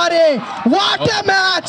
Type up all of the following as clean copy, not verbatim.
একেবারে what a match.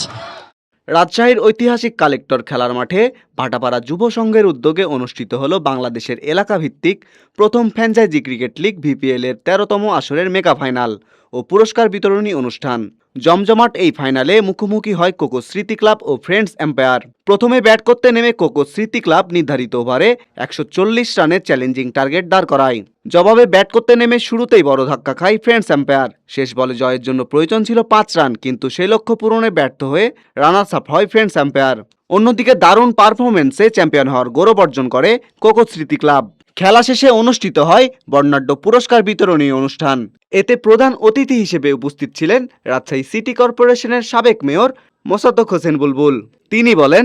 রাজশাহীর ঐতিহাসিক কালেক্টর খেলার মাঠে ভাটাপাড়া যুব সংঘের উদ্যোগে অনুষ্ঠিত হলো বাংলাদেশের এলাকাভিত্তিক প্রথম ফ্র্যাঞ্চাইজি ক্রিকেট লিগ ভিপিএল এর ১৩তম আসরের মেগা ফাইনাল ও পুরস্কার বিতরণী অনুষ্ঠান। জমজমাট এই ফাইনালে মুখোমুখি হয় কোকো স্মৃতি ক্লাব ও ফ্রেন্ডস এম্পায়ার। প্রথমে ব্যাট করতে নেমে কোকো স্মৃতি ক্লাব নির্ধারিত ওভারে ১৪০ রানের চ্যালেঞ্জিং টার্গেট দাঁড় করায়। জবাবে ব্যাট করতে নেমে শুরুতেই বড় ধাক্কা খায় ফ্রেন্ডস এম্পায়ার। শেষ বলে জয়ের জন্য প্রয়োজন ছিল ৫ রান, কিন্তু সেই লক্ষ্য পূরণে ব্যর্থ হয়ে রানার্স আপ হয় ফ্রেন্ডস এম্পায়ার। অন্যদিকে দারুণ পারফরমেন্সে চ্যাম্পিয়ন হওয়ার গৌরব অর্জন করে কোকো স্মৃতি ক্লাব। খেলা শেষে অনুষ্ঠিত হয় বর্ণাঢ্য পুরস্কার বিতরণী অনুষ্ঠান। এতে প্রধান অতিথি হিসেবে উপস্থিত ছিলেন রাজশাহী সিটি কর্পোরেশনের সাবেক মেয়র মোসাদ্দেক হোসেন বুলবুল। তিনি বলেন,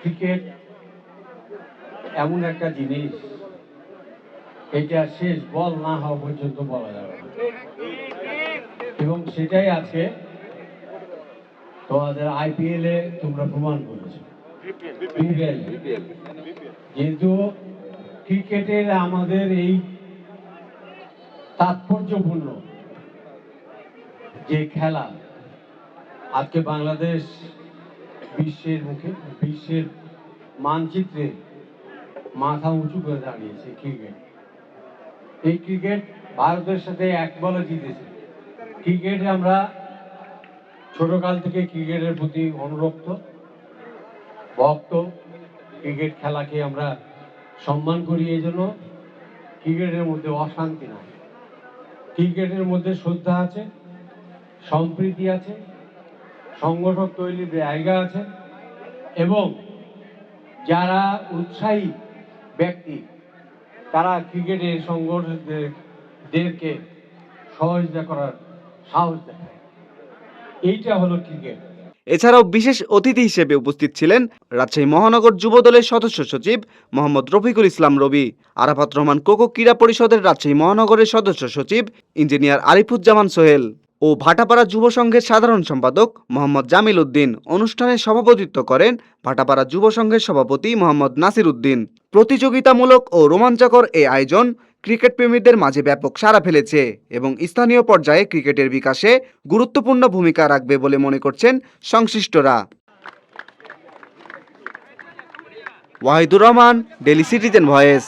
ক্রিকেট এমন একটা জিনিস, এটা শেষ বল না হওয়া পর্যন্ত বলা যাবে না, এবং সেটাই আজকে তোমাদের আইপিএল এ তোমরা প্রমাণ করেছো। যেহেতু ক্রিকেটের আমাদের এই তাৎপর্যপূর্ণ যে খেলা, আজকে বাংলাদেশ বিশ্বের মানচিত্রে মাথা উঁচু করে দাঁড়িয়েছে। এই ক্রিকেট ভারতের সাথে এক বলে জিতেছে। ক্রিকেটে আমরা ছোটকাল থেকে ক্রিকেটের প্রতি অনুরক্ত ভক্ত, ক্রিকেট খেলাকে আমরা সম্মান করি। এই জন্য ক্রিকেটের মধ্যে অশান্তি নাই, ক্রিকেটের মধ্যে শ্রদ্ধা আছে, সম্প্রীতি আছে, সংগঠক তৈরির জায়গা আছে, এবং যারা উৎসাহী ব্যক্তি তারা ক্রিকেটের সংগঠকদেরকে সহযোগিতা করার সাহস দেখায়। এইটা হলো ক্রিকেট। এছাড়াও বিশেষ অতিথি হিসেবে উপস্থিত ছিলেন রাজশাহী মহানগর যুব দলের সদস্য সচিব মোহাম্মদ রফিকুল ইসলাম রবি, আরাফাত রহমান কোকো ক্রীড়া পরিষদের রাজশাহী মহানগরের সদস্য সচিব ইঞ্জিনিয়ার আরিফুজ্জামান সোহেল ও ভাটাপাড়া যুব সংঘের সাধারণ সম্পাদক মোহাম্মদ জামিল উদ্দিন। অনুষ্ঠানে সভাপতিত্ব করেন ভাটাপাড়া যুব সংঘের সভাপতি মোহাম্মদ নাসির উদ্দিন। প্রতিযোগিতামূলক ও রোমাঞ্চকর এই আয়োজন ক্রিকেট প্রেমীদের মাঝে ব্যাপক সাড়া ফেলেছে এবং স্থানীয় পর্যায়ে ক্রিকেটের বিকাশে গুরুত্বপূর্ণ ভূমিকা রাখবে বলে মনে করছেন সংশ্লিষ্টরা। Wahidur Rahman, daily citizen voice.